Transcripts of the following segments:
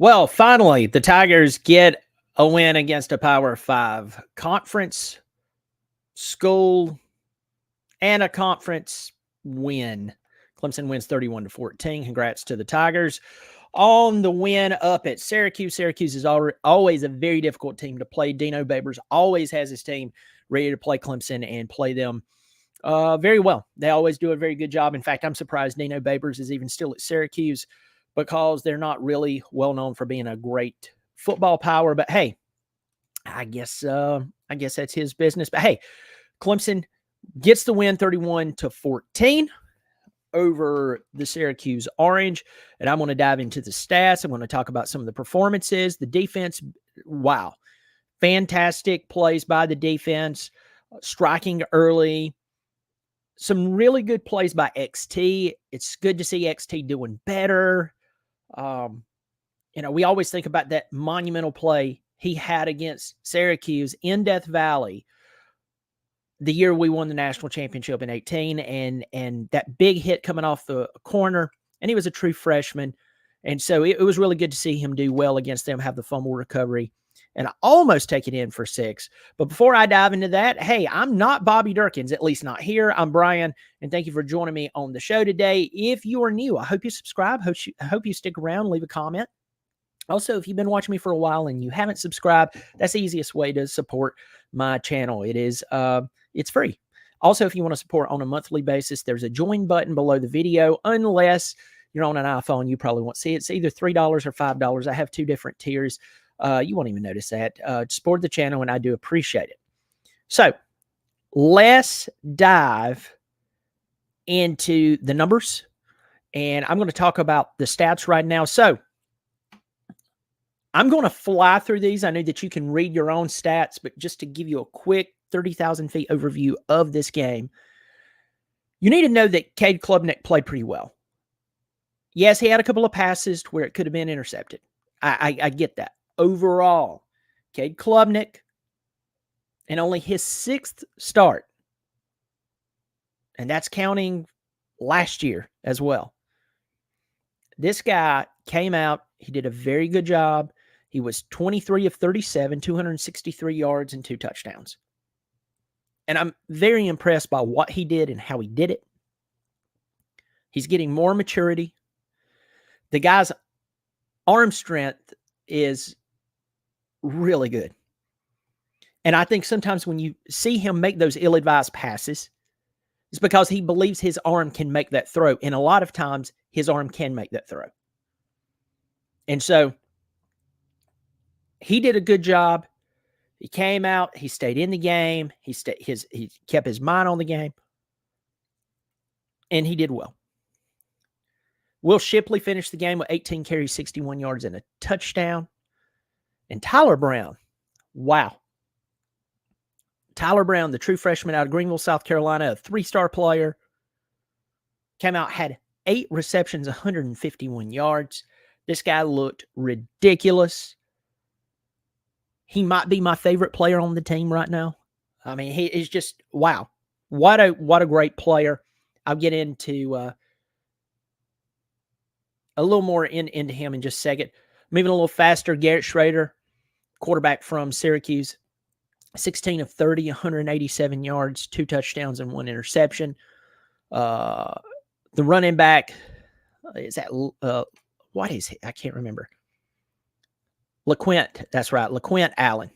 Well, finally, the Tigers get a win against a Power 5 conference, school, and a conference win. Clemson wins 31-14. Congrats to the Tigers on the win up at Syracuse. Syracuse is always a very difficult team to play. Dino Babers always has his team ready to play Clemson and play them very well. They always do a very good job. In fact, I'm surprised Dino Babers is even still at Syracuse because they're not really well known for being a great football power. But hey, I guess that's his business. But hey, Clemson gets the win 31-14 over the Syracuse Orange. And I'm going to dive into the stats. I'm going to talk about some of the performances, the defense. Wow. Fantastic plays by the defense, striking early. Some really good plays by XT. It's good to see XT doing better. We always think about that monumental play he had against Syracuse in Death Valley the year we won the national championship in 2018, and that big hit coming off the corner, and he was a true freshman. And so it was really good to see him do well against them, have the fumble recovery, and almost take it in for 6. But before I dive into that, hey, I'm not Bobby Durkins, at least not here. I'm Brian, and thank you for joining me on the show today. If you are new, I hope you subscribe. I hope you stick around, leave a comment. Also, if you've been watching me for a while and you haven't subscribed, that's the easiest way to support my channel. It is, it's free. Also, if you want to support on a monthly basis, there's a join button below the video. Unless you're on an iPhone, you probably won't see it. It's either $3 or $5. I have 2 different tiers. You won't even notice that. Support the channel, and I do appreciate it. So let's dive into the numbers, and I'm going to talk about the stats right now. So I'm going to fly through these. I know that you can read your own stats, but just to give you a quick 30,000 feet overview of this game, you need to know that Cade Klubnik played pretty well. Yes, he had a couple of passes where it could have been intercepted. I get that. Overall, Cade Klubnik, and only his 6th start, and that's counting last year as well. This guy came out. He did a very good job. He was 23 of 37, 263 yards, and 2 touchdowns. And I'm very impressed by what he did and how he did it. He's getting more maturity. The guy's arm strength is really good. And I think sometimes when you see him make those ill-advised passes, it's because he believes his arm can make that throw. And a lot of times, his arm can make that throw. And so he did a good job. He came out. He stayed in the game. He kept his mind on the game. And he did well. Will Shipley finished the game with 18 carries, 61 yards, and a touchdown. And Tyler Brown, wow. Tyler Brown, the true freshman out of Greenville, South Carolina, a 3-star player, came out, had 8 receptions, 151 yards. This guy looked ridiculous. He might be my favorite player on the team right now. I mean, he is just, wow. What a great player. I'll get into a little more into him in just a second. Moving a little faster, Garrett Schrader, quarterback from Syracuse, 16 of 30, 187 yards, 2 touchdowns, and 1 interception. The running back, is that, what is it? I can't remember. LaQuint, that's right, LaQuint Allen.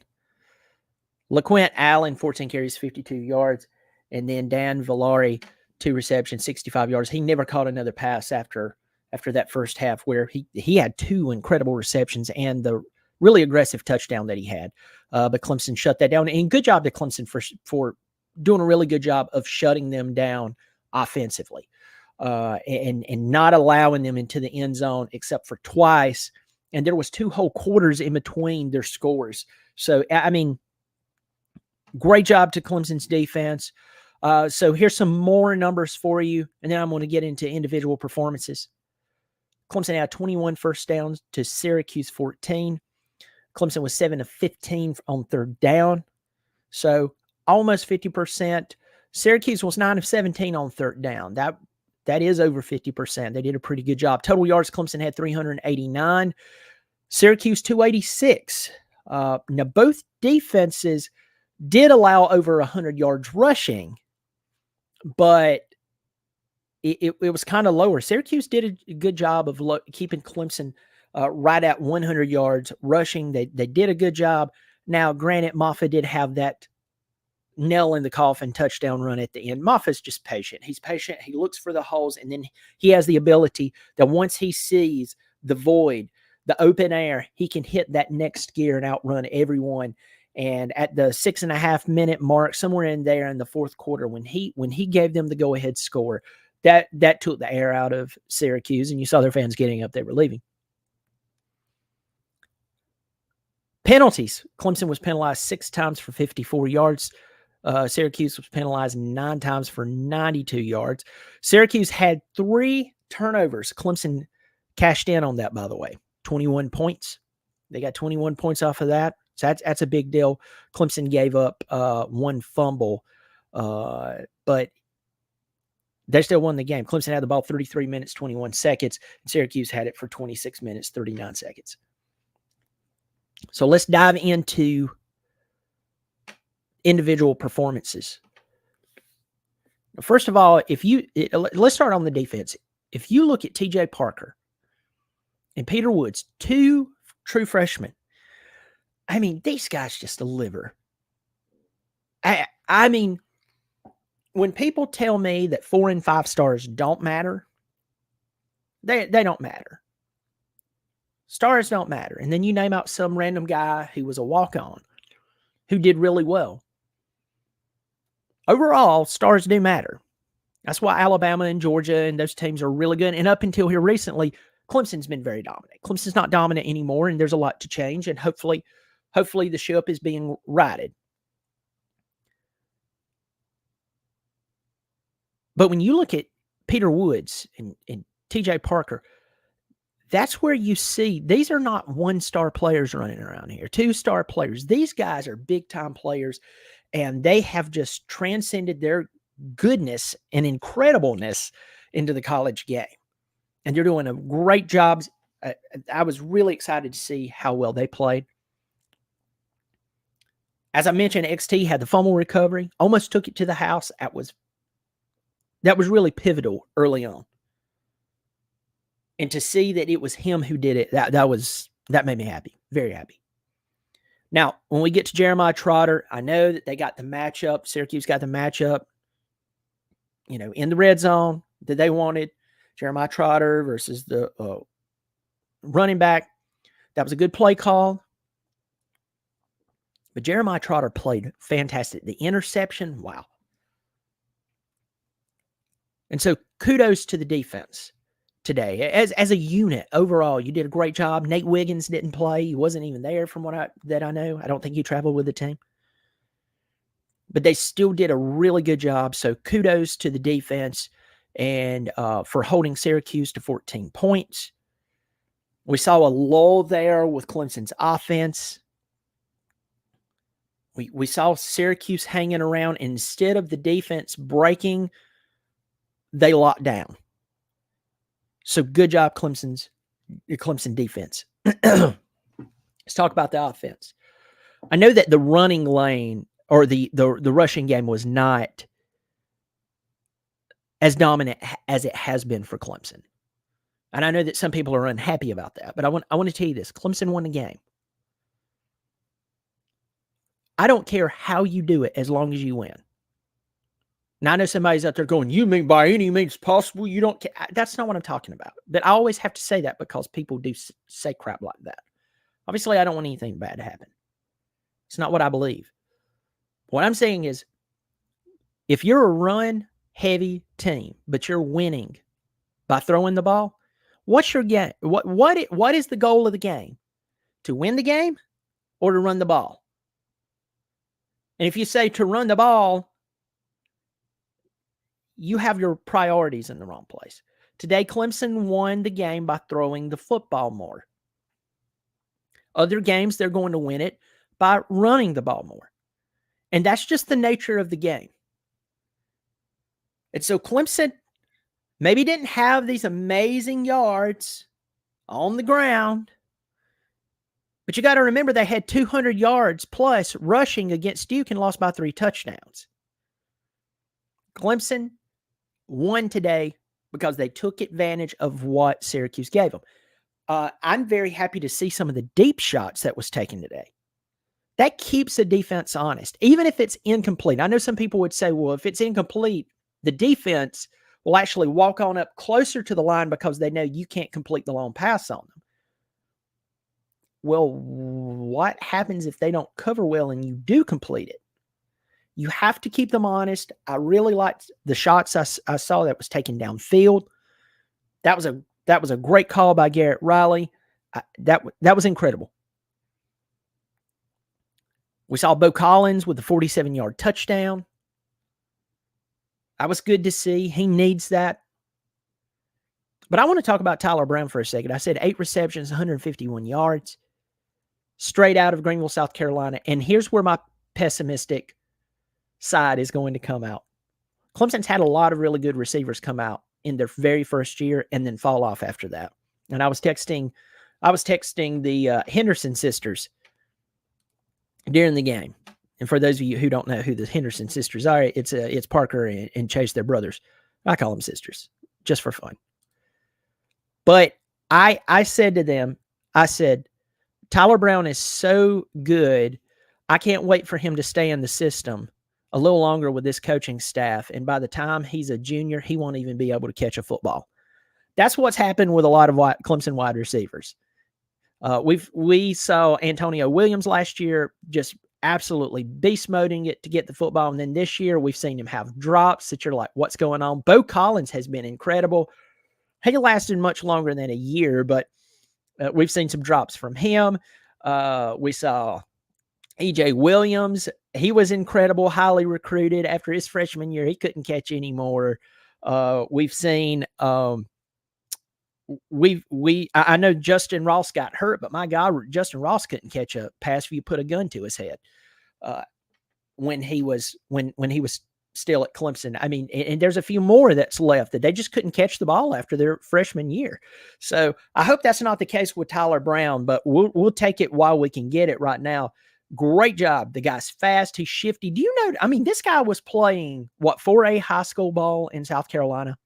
LaQuint Allen, 14 carries, 52 yards. And then Dan Villari, 2 receptions, 65 yards. He never caught another pass after that first half, where he had 2 incredible receptions and the really aggressive touchdown that he had. But Clemson shut that down. And good job to Clemson for doing a really good job of shutting them down offensively and not allowing them into the end zone except for twice. And there was 2 whole quarters in between their scores. So, I mean, great job to Clemson's defense. So here's some more numbers for you, and then I'm going to get into individual performances. Clemson had 21 first downs to Syracuse 14. Clemson was 7 of 15 on 3rd down, so almost 50%. Syracuse was 9 of 17 on 3rd down. That is over 50%. They did a pretty good job. Total yards, Clemson had 389. Syracuse 286. Now, both defenses did allow over 100 yards rushing, but it was kind of lower. Syracuse did a good job of keeping Clemson right at 100 yards rushing. They did a good job. Now, granted, Maffa did have that nail in the coffin touchdown run at the end. Maffa's just patient. He's patient. He looks for the holes, and then he has the ability that once he sees the void, the open air, he can hit that next gear and outrun everyone. And at the 6.5 minute mark, somewhere in there in the fourth quarter, when he gave them the go ahead score, that took the air out of Syracuse, and you saw their fans getting up. They were leaving. Penalties. Clemson was penalized 6 times for 54 yards. Syracuse was penalized 9 times for 92 yards. Syracuse had 3 turnovers. Clemson cashed in on that, by the way. 21 points. They got 21 points off of that. So that's a big deal. Clemson gave up 1 fumble, but they still won the game. Clemson had the ball 33 minutes, 21 seconds. And Syracuse had it for 26 minutes, 39 seconds. So let's dive into individual performances. First of all, let's start on the defense. If you look at TJ Parker and Peter Woods, 2 true freshmen, I mean, these guys just deliver. I mean, when people tell me that 4 and 5 stars don't matter, they don't matter. Stars don't matter. And then you name out some random guy who was a walk-on who did really well. Overall, stars do matter. That's why Alabama and Georgia and those teams are really good. And up until here recently, Clemson's been very dominant. Clemson's not dominant anymore, and there's a lot to change. And hopefully the ship is being righted. But when you look at Peter Woods and TJ Parker, that's where you see these are not 1-star players running around here, 2-star players. These guys are big-time players, and they have just transcended their goodness and incredibleness into the college game. And they're doing a great job. I was really excited to see how well they played. As I mentioned, XT had the fumble recovery, almost took it to the house. That was really pivotal early on. And to see that it was him who did it, that made me happy, very happy. Now, when we get to Jeremiah Trotter, I know that they got the matchup. Syracuse got the matchup, in the red zone that they wanted. Jeremiah Trotter versus the running back. That was a good play call. But Jeremiah Trotter played fantastic. The interception, wow. And so kudos to the defense today. As a unit, overall, you did a great job. Nate Wiggins didn't play. He wasn't even there from what I know. I don't think he traveled with the team. But they still did a really good job. So kudos to the defense and for holding Syracuse to 14 points. We saw a lull there with Clemson's offense. We saw Syracuse hanging around. Instead of the defense breaking, they locked down. So good job, Clemson defense. Let's talk about the offense. I know that the running lane or the rushing game was not as dominant as it has been for Clemson. And I know that some people are unhappy about that, but I want to tell you this. Clemson won the game. I don't care how you do it as long as you win. Now, I know somebody's out there going, you mean by any means possible? You don't care. That's not what I'm talking about. But I always have to say that because people do say crap like that. Obviously, I don't want anything bad to happen. It's not what I believe. What I'm saying is, if you're a run-heavy team, but you're winning by throwing the ball, what's your game? What is the goal of the game? To win the game or to run the ball? And if you say to run the ball, you have your priorities in the wrong place. Today, Clemson won the game by throwing the football more. Other games, they're going to win it by running the ball more. And that's just the nature of the game. And so Clemson maybe didn't have these amazing yards on the ground, But you got to remember they had 200 yards plus rushing against Duke and lost by 3 touchdowns. Clemson won today because they took advantage of what Syracuse gave them. I'm very happy to see some of the deep shots that was taken today. That keeps the defense honest, even if it's incomplete. I know some people would say, well, if it's incomplete, the defense will actually walk on up closer to the line because they know you can't complete the long pass on them. Well, what happens if they don't cover well and you do complete it? You have to keep them honest. I really liked the shots I saw that was taken downfield. That was a great call by Garrett Riley. That was incredible. We saw Bo Collins with the 47-yard touchdown. That was good to see. He needs that. But I want to talk about Tyler Brown for a second. I said 8 receptions, 151 yards, straight out of Greenville, South Carolina. And here's where my pessimistic side is going to come out. Clemson's had a lot of really good receivers come out in their very first year and then fall off after that. And I was texting the Henderson sisters during the game. And for those of you who don't know who the Henderson sisters are, it's Parker and Chase, their brothers. I call them sisters just for fun. But I said to them, I said, Tyler Brown is so good. I can't wait for him to stay in the system a little longer with this coaching staff. And by the time he's a junior, he won't even be able to catch a football. That's what's happened with a lot of Clemson wide receivers. We saw Antonio Williams last year just absolutely beast moding it to get the football. And then this year we've seen him have drops that you're like, what's going on? Bo Collins has been incredible. He lasted much longer than a year, but we've seen some drops from him. We saw EJ Williams. He was incredible, highly recruited. After his freshman year, he couldn't catch anymore. We've seen I know Justin Ross got hurt, but my God, Justin Ross couldn't catch a pass if you put a gun to his head when he was still at Clemson. I mean, and there's a few more that's left that they just couldn't catch the ball after their freshman year. So I hope that's not the case with Tyler Brown, but we'll take it while we can get it right now. Great job. The guy's fast. He's shifty. Do you know, I mean, this guy was playing 4A high school ball in South Carolina.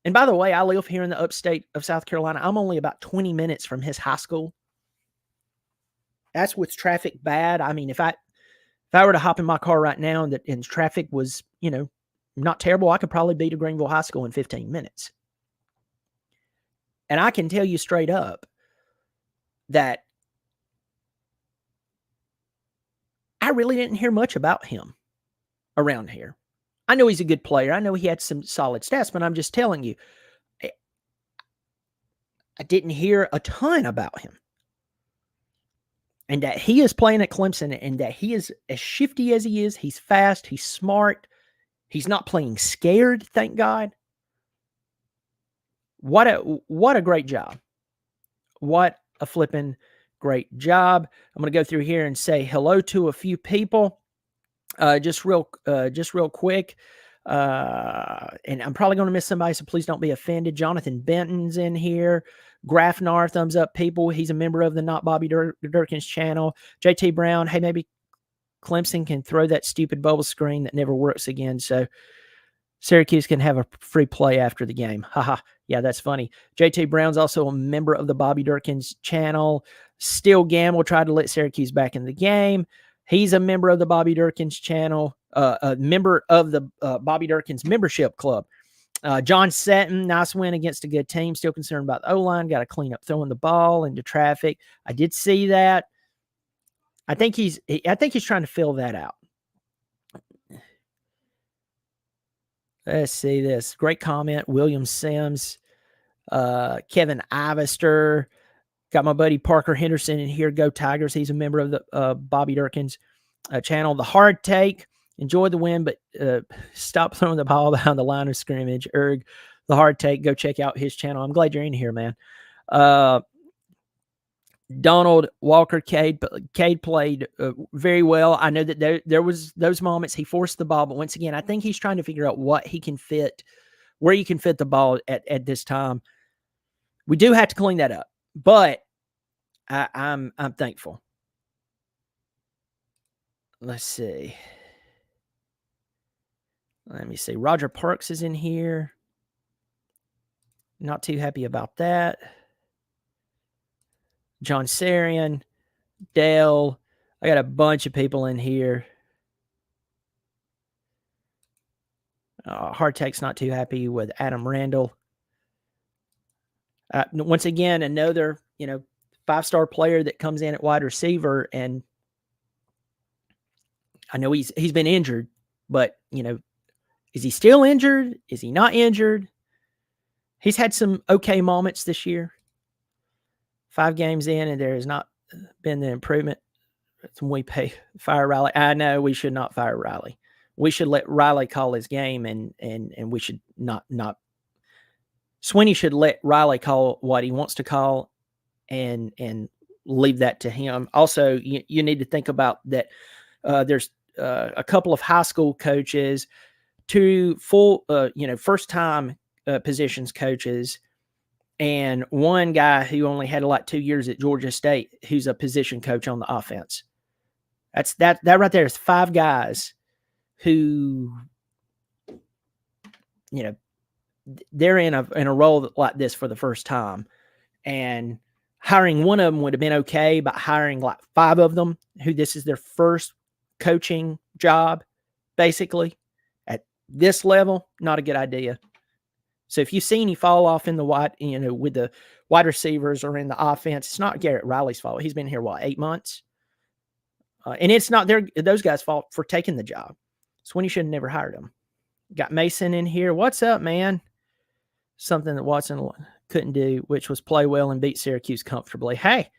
And by the way, I live here in the upstate of South Carolina. I'm only about 20 minutes from his high school. That's with traffic bad. I mean, if I were to hop in my car right now and traffic was, not terrible, I could probably be to Greenville High School in 15 minutes. And I can tell you straight up that I really didn't hear much about him around here. I know he's a good player. I know he had some solid stats, but I'm just telling you, I didn't hear a ton about him. And that he is playing at Clemson and that he is as shifty as he is. He's fast. He's smart. He's not playing scared, thank God. What a great job. What a flipping great job. I'm going to go through here and say hello to a few people. Just real quick. And I'm probably going to miss somebody, so please don't be offended. Jonathan Benton's in here. Grafnar, thumbs up, people. He's a member of the Not Bobby Durkin's channel. JT Brown, hey, maybe Clemson can throw that stupid bubble screen that never works again, so Syracuse can have a free play after the game. Haha, yeah, that's funny. JT Brown's also a member of the Bobby Durkin's channel. Still Gamble tried to let Syracuse back in the game. He's a member of the Bobby Durkin's channel, a member of the Bobby Durkin's membership club. John Seton, nice win against a good team. Still concerned about the O-line. Got to clean up throwing the ball into traffic. I did see that. I think he's trying to fill that out. Let's see this. Great comment. William Sims, Kevin Ivester. Got my buddy Parker Henderson in here. Go Tigers. He's a member of the Bobby Durkin's channel. The Hard Take. Enjoy the win, but stop throwing the ball behind the line of scrimmage. The Hard Take. Go check out his channel. I'm glad you're in here, man. Donald Walker, Cade played very well. I know that there was those moments he forced the ball, but once again, I think he's trying to figure out what he can fit, where you can fit the ball at this time. We do have to clean that up, but I'm thankful. Let's see. Let me see. Roger Parks is in here. Not too happy about that. John Sarian, Dale. I got a bunch of people in here. Hardtake's not too happy with Adam Randall. Once again, another, 5-star player that comes in at wide receiver, and I know he's been injured, but, is he still injured? Is he not injured? He's had some okay moments this year. 5 games in, and there has not been the improvement. We fire Riley. I know we should not fire Riley. We should let Riley call his game, and we should not. Swinney should let Riley call what he wants to call, and leave that to him. Also, you need to think about that. There's a couple of high school coaches, 2 full, first-time positions coaches, and 1 guy who only had 2 years at Georgia State, who's a position coach on the offense. That right there is 5 guys who, they're in a role like this for the first time, and hiring one of them would have been okay, but hiring 5 of them who this is their first coaching job, basically at this level, not a good idea. So if you see any fall off in the with the wide receivers or in the offense, it's not Garrett Riley's fault. He's been here 8 months, and it's not those guys' fault for taking the job. Swinney should have never hired him. Got Mason in here. What's up, man? Something that Watson couldn't do, which was play well and beat Syracuse comfortably. Hey,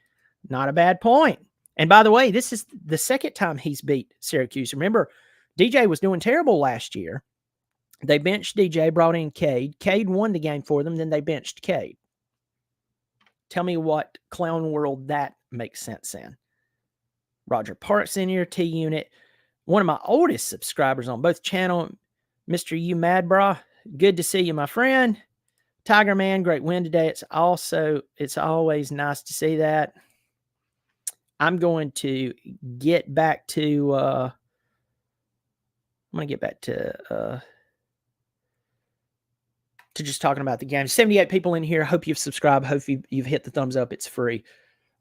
not a bad point. And by the way, this is the second time he's beat Syracuse. Remember, DJ was doing terrible last year. They benched DJ, brought in Cade. Cade won the game for them, then they benched Cade. Tell me what clown world that makes sense in. Roger Parks in here, T-Unit. One of my oldest subscribers on both channel, Mr. U Mad Bra. Good to see you, my friend. Tiger Man, great win today. It's always nice to see that. I'm going to get back to just talking about the game. 78 people in here. Hope you've subscribed. Hope you've hit the thumbs up. It's free.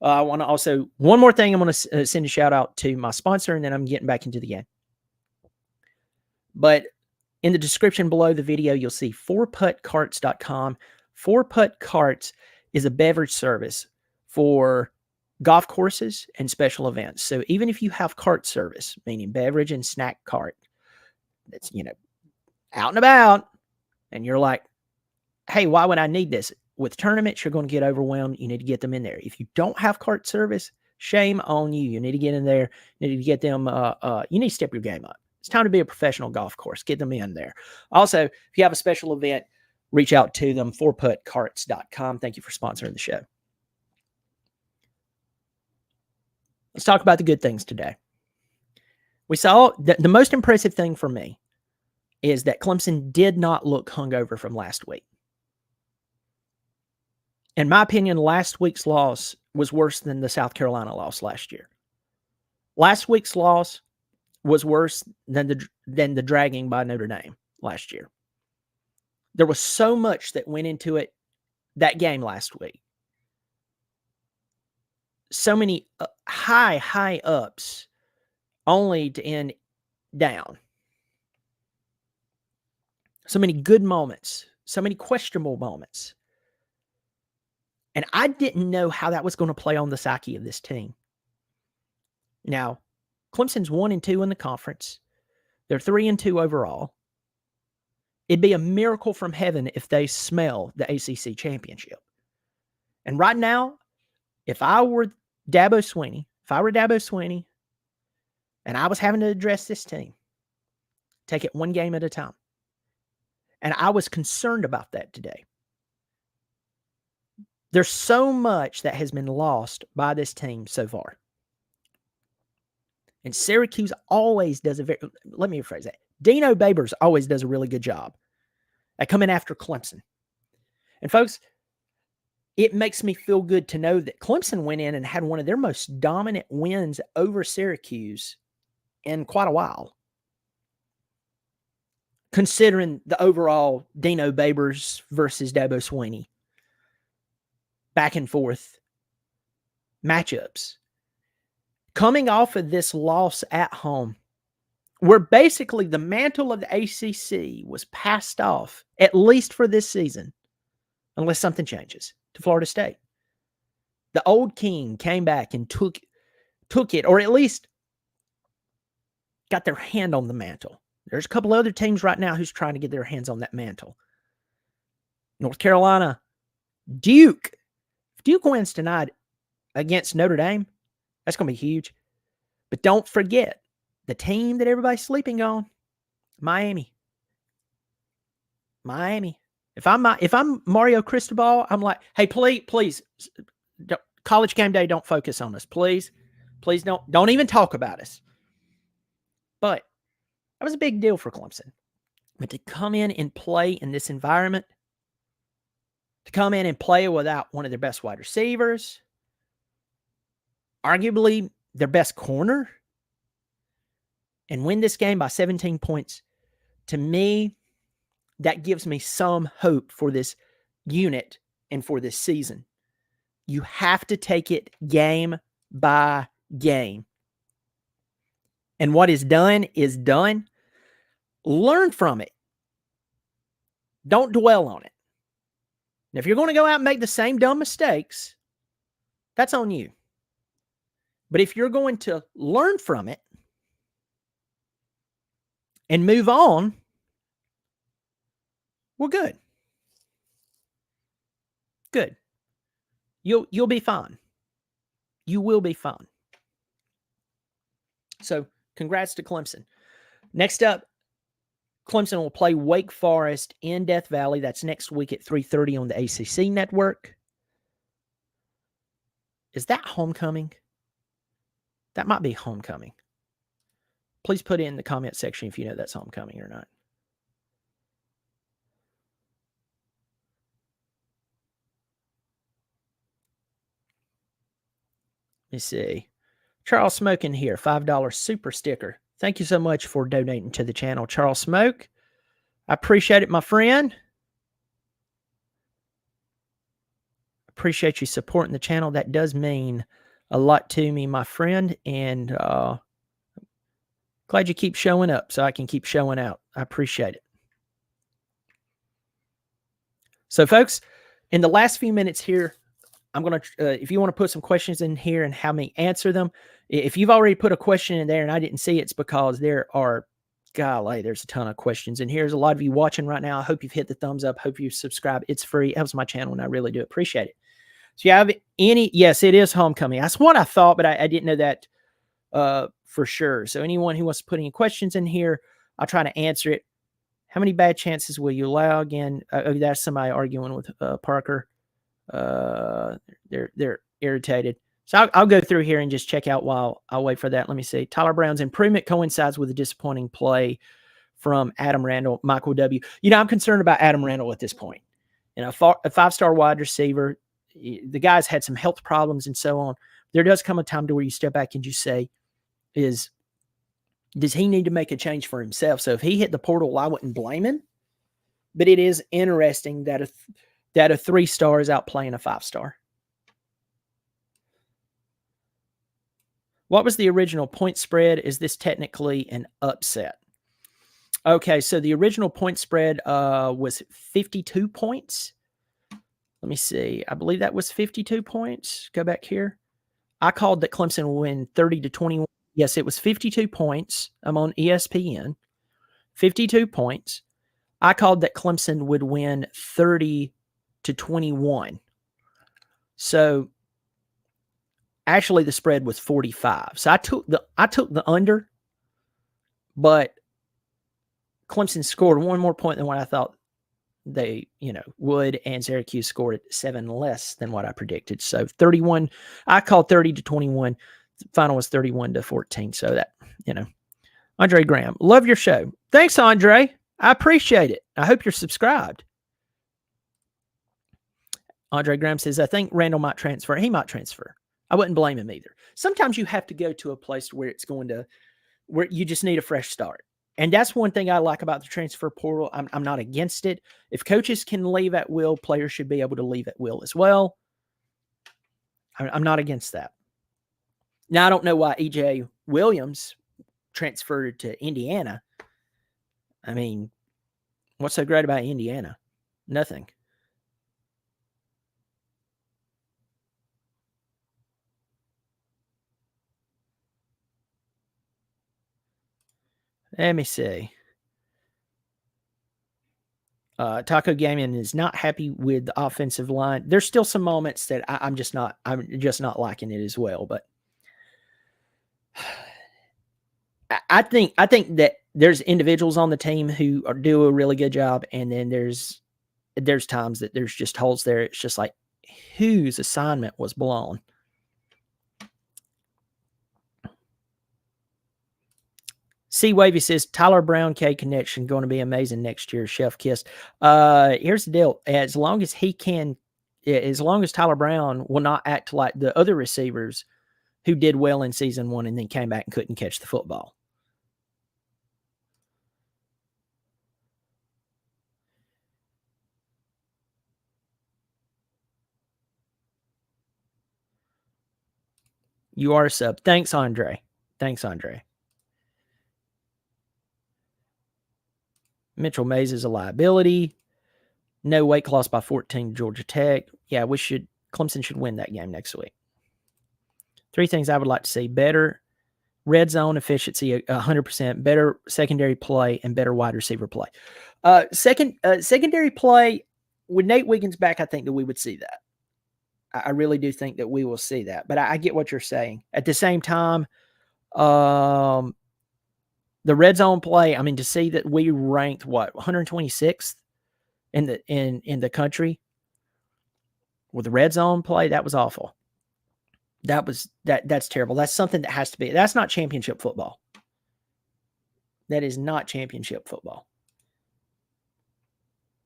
I want to also, one more thing, I'm going to send a shout out to my sponsor, and then I'm getting back into the game. But in the description below the video, you'll see 4puttcarts.com. 4Putt Carts is a beverage service for golf courses and special events. So even if you have cart service, meaning beverage and snack cart, that's, out and about, and you're like, hey, why would I need this? With tournaments, you're going to get overwhelmed. You need to get them in there. If you don't have cart service, shame on you. You need to get in there. You need to get them. You need to step your game up. It's time to be a professional golf course. Get them in there. Also, if you have a special event, reach out to them, 4puttcarts.com. Thank you for sponsoring the show. Let's talk about the good things today. We saw the most impressive thing for me is that Clemson did not look hungover from last week. In my opinion, last week's loss was worse than the South Carolina loss last year. Last week's loss was worse than the dragging by Notre Dame last year. There was so much that went into it, that game last week. So many high ups only to end down. So many good moments, so many questionable moments. And I didn't know how that was going to play on the psyche of this team. Now, Clemson's 1-2 in the conference. They're 3-2 overall. It'd be a miracle from heaven if they smell the ACC championship. And right now, if I were Dabo Swinney, and I was having to address this team, take it one game at a time. And I was concerned about that today. There's so much that has been lost by this team so far. And Syracuse always does let me rephrase that. Dino Babers always does a really good job at coming after Clemson. And folks, it makes me feel good to know that Clemson went in and had one of their most dominant wins over Syracuse in quite a while, considering the overall Dino Babers versus Dabo Swinney back and forth matchups. Coming off of this loss at home, where basically the mantle of the ACC was passed off, at least for this season, unless something changes, to Florida State. The old king came back and took it, or at least got their hand on the mantle. There's a couple other teams right now who's trying to get their hands on that mantle. North Carolina, Duke. If Duke wins tonight against Notre Dame, that's going to be huge. But don't forget, the team that everybody's sleeping on, Miami. If I'm Mario Cristobal, I'm like, hey, please, College Game Day, don't focus on us, please. Please don't even talk about us. But that was a big deal for Clemson. But to come in and play in this environment, to come in and play without one of their best wide receivers, arguably their best corner, and win this game by 17 points, to me, that gives me some hope for this unit and for this season. You have to take it game by game. And what is done is done. Learn from it. Don't dwell on it. Now, if you're going to go out and make the same dumb mistakes, that's on you. But if you're going to learn from it and move on, we're good. Good. You'll be fine. You will be fine. So, congrats to Clemson. Next up, Clemson will play Wake Forest in Death Valley. That's next week at 3:30 on the ACC network. Is that homecoming? That might be homecoming. Please put it in the comment section if you know that's homecoming or not. Let me see. Charles Smoke in here, $5 super sticker. Thank you so much for donating to the channel, Charles Smoke. I appreciate it, my friend. Appreciate you supporting the channel. That does mean a lot to me, my friend. And glad you keep showing up so I can keep showing out. I appreciate it. So, folks, in the last few minutes here, I'm going to, if you want to put some questions in here and have me answer them, if you've already put a question in there and I didn't see it, it's because there are, golly, there's a ton of questions. And here's a lot of you watching right now. I hope you've hit the thumbs up. Hope you subscribe. It's free. It helps my channel, and I really do appreciate it. So you have any, yes, it is homecoming. That's what I thought, but I didn't know that for sure. So anyone who wants to put any questions in here, I'll try to answer it. How many bad chances will you allow? Again, that's somebody arguing with Parker. They're irritated. So I'll go through here and just check out while I'll wait for that. Let me see. Tyler Brown's improvement coincides with a disappointing play from Adam Randall, Michael W. I'm concerned about Adam Randall at this point. A 5-star wide receiver. The guy's had some health problems and so on. There does come a time to where you step back and you say, does he need to make a change for himself? So if he hit the portal, I wouldn't blame him. But it is interesting that a 3-star is outplaying a 5-star. What was the original point spread? Is this technically an upset? Okay, so the original point spread was 52 points. Let me see. I believe that was 52 points. Go back here. I called that Clemson would win 30-21. Yes, it was 52 points. I'm on ESPN. 52 points. I called that Clemson would win 30-21. So actually the spread was 45. So I took the under, but Clemson scored one more point than what I thought they, would, and Syracuse scored 7 less than what I predicted. So 31, I called 30-21. The final was 31-14. So that, Andre Graham, love your show. Thanks, Andre. I appreciate it. I hope you're subscribed. Andre Graham says, I think Randall might transfer. He might transfer. I wouldn't blame him either. Sometimes you have to go to a place where where you just need a fresh start. And that's one thing I like about the transfer portal. I'm not against it. If coaches can leave at will, players should be able to leave at will as well. I'm not against that. Now, I don't know why E.J. Williams transferred to Indiana. I mean, what's so great about Indiana? Nothing. Let me see. Taco Gaming is not happy with the offensive line. There's still some moments that I'm just not liking it as well. But I think that there's individuals on the team who do a really good job, and then there's times that there's just holes there. It's just like, whose assignment was blown? C. Wavy says Tyler Brown K connection going to be amazing next year. Chef Kiss. Here's the deal: as long as Tyler Brown will not act like the other receivers who did well in season 1 and then came back and couldn't catch the football. You are a sub. Thanks, Andre. Mitchell Mays is a liability. No weight loss by 14 Georgia Tech. Yeah, Clemson should win that game next week. 3 things I would like to see: better red zone efficiency, 100%, better secondary play, and better wide receiver play. Secondary play, with Nate Wiggins back, I think that we would see that. I really do think that we will see that. But I get what you're saying. At the same time, the red zone play, I mean, to see that we ranked 126th in the country with the red zone play, that was awful. That's terrible. That's something that has to be. That's not championship football. That is not championship football.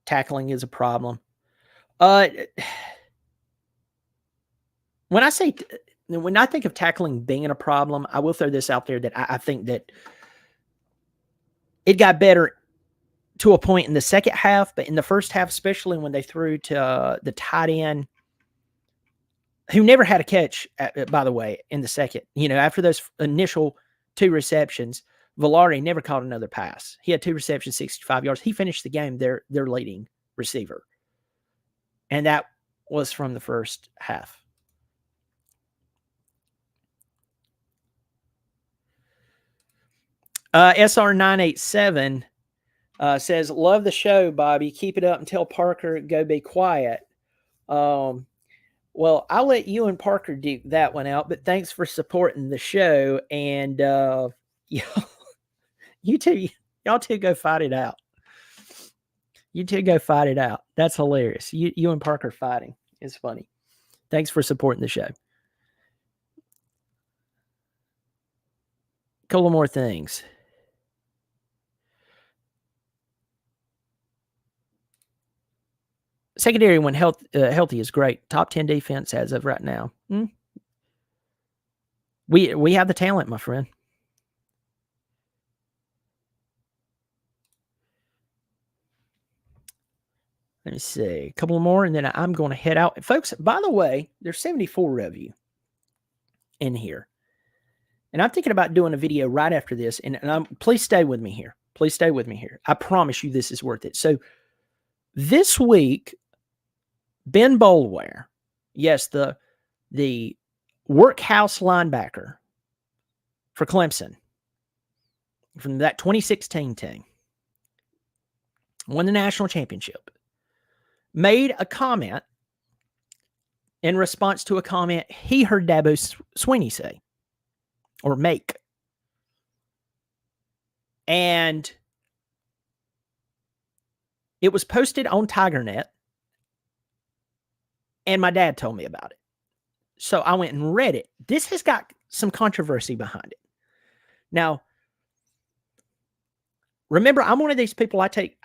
Tackling is a problem. When I think of tackling being a problem, I will throw this out there that I think that it got better to a point in the second half, but in the first half, especially when they threw to the tight end, who never had a catch, by the way, in the second. After those initial 2 receptions, Velarde never caught another pass. He had 2 receptions, 65 yards. He finished the game their leading receiver. And that was from the first half. SR987 says, love the show, Bobby. Keep it up and tell Parker go be quiet. Well, I'll let you and Parker duke that one out, but thanks for supporting the show. And y'all two go fight it out. You two go fight it out. That's hilarious. You and Parker fighting. It's funny. Thanks for supporting the show. Couple more things. Secondary, when healthy, is great. Top 10 defense as of right now. We have the talent, my friend. Let me see. A couple more, and then I'm going to head out. Folks, by the way, there's 74 of you in here. And I'm thinking about doing a video right after this. And please stay with me here. I promise you this is worth it. So this week, Ben Boulware, yes, the workhouse linebacker for Clemson from that 2016 team, won the national championship, made a comment in response to a comment he heard Dabo Swinney say or make. And it was posted on TigerNet. And my dad told me about it. So I went and read it. This has got some controversy behind it. Now, Remember, I'm one of these people. I take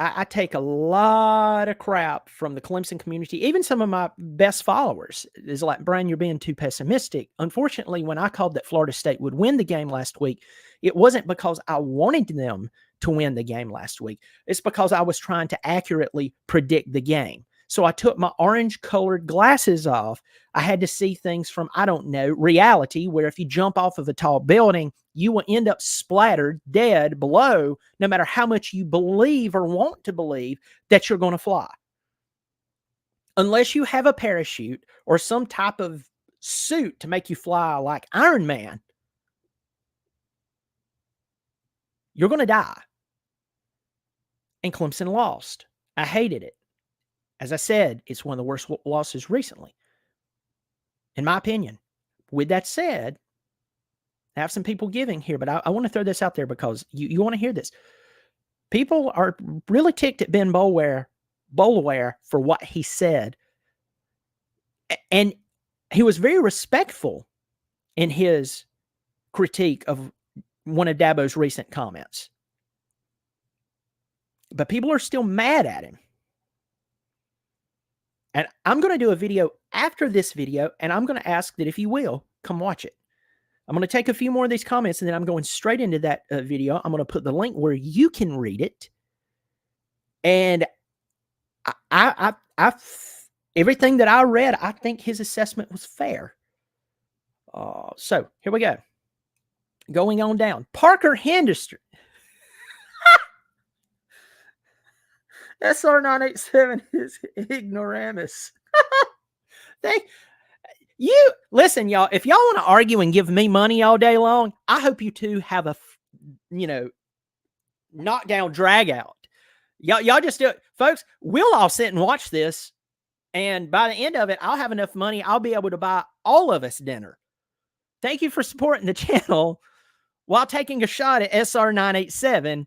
a lot of crap from the Clemson community. Even some of my best followers is like, Brian, you're being too pessimistic. Unfortunately, when I called that Florida State would win the game last week, it wasn't because I wanted them to win the game last week. It's because I was trying to accurately predict the game. So I took my orange-colored glasses off. I had to see things from, I don't know, reality, where if you jump off of a tall building, you will end up splattered, dead, below, no matter how much you believe or want to believe that you're going to fly. Unless you have a parachute or some type of suit to make you fly like Iron Man, you're going to die. And Clemson lost. I hated it. As I said, it's one of the worst losses recently, in my opinion. With that said, I have some people giving here, but I want to throw this out there because you want to hear this. People are really ticked at Ben Boulware for what he said. And he was very respectful in his critique of one of Dabo's recent comments. But people are still mad at him. And I'm going to do a video after this video, and I'm going to ask that if you will, come watch it. I'm going to take a few more of these comments, and then I'm going straight into that video. I'm going to put the link where you can read it. And I everything that I read, I think his assessment was fair. So here we go. Going on down. Parker Henderson. SR987 is ignoramus. You listen, y'all. If y'all want to argue and give me money all day long, I hope you two have a, knockdown drag out. Y'all just do it, folks. We'll all sit and watch this, and by the end of it, I'll have enough money. I'll be able to buy all of us dinner. Thank you for supporting the channel while taking a shot at SR987.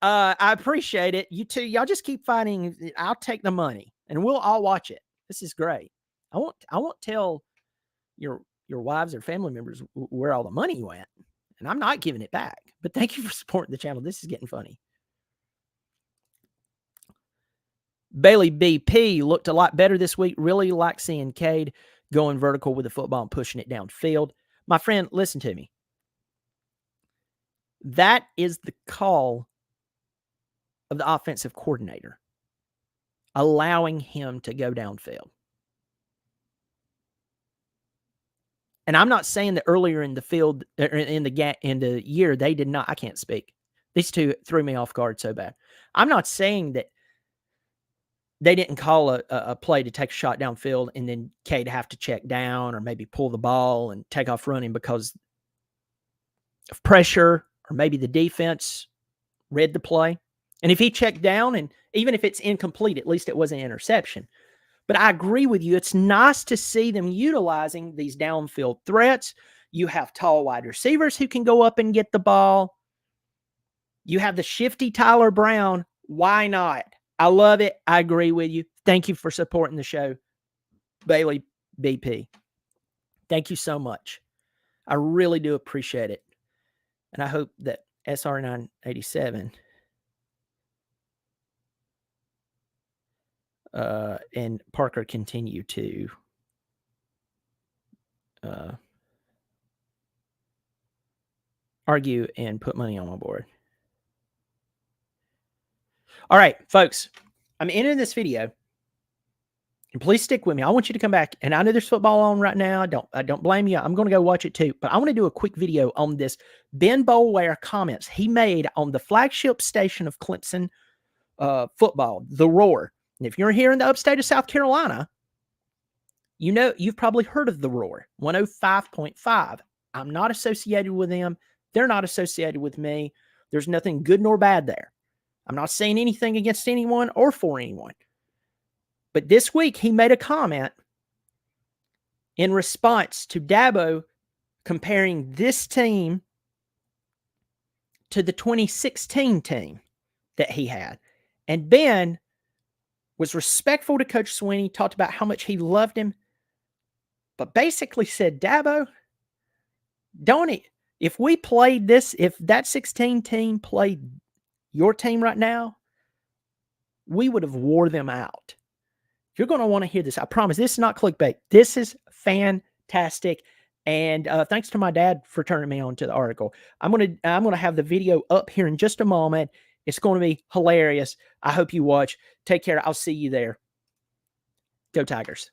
I appreciate it. You two, y'all just keep fighting. I'll take the money, and we'll all watch it. This is great. I won't tell your wives or family members where all the money went, and I'm not giving it back. But thank you for supporting the channel. This is getting funny. Bailey BP looked a lot better this week. Really like seeing Cade going vertical with the football and pushing it downfield. My friend, listen to me. That is the call of the offensive coordinator, allowing him to go downfield. And I'm not saying that earlier in the field, in the year, they did not. I can't speak. These two threw me off guard so bad. I'm not saying that they didn't call a play to take a shot downfield and then Cade have to check down or maybe pull the ball and take off running because of pressure, or maybe the defense read the play. And if he checked down, and even if it's incomplete, at least it was an interception. But I agree with you. It's nice to see them utilizing these downfield threats. You have tall wide receivers who can go up and get the ball. You have the shifty Tyler Brown. Why not? I love it. I agree with you. Thank you for supporting the show, Bailey BP. Thank you so much. I really do appreciate it. And I hope that SR987 and Parker continue to argue and put money on my board. All right, folks, I'm ending this video. And please stick with me. I want you to come back. And I know there's football on right now. I don't blame you. I'm going to go watch it too. But I want to do a quick video on this Ben Boulware comments he made on the flagship station of Clemson football, The Roar. And if you're here in the upstate of South Carolina, you know, you've probably heard of The Roar, 105.5. I'm not associated with them. They're not associated with me. There's nothing good nor bad there. I'm not saying anything against anyone or for anyone. But this week, he made a comment in response to Dabo comparing this team to the 2016 team that he had. And Ben was respectful to Coach Sweeney, talked about how much he loved him, but basically said, Dabo, don't it? If we played this, if that 16 team played your team right now, we would have wore them out. You're going to want to hear this. I promise. This is not clickbait. This is fantastic. And thanks to my dad for turning me on to the article. I'm gonna have the video up here in just a moment. It's going to be hilarious. I hope you watch. Take care. I'll see you there. Go Tigers.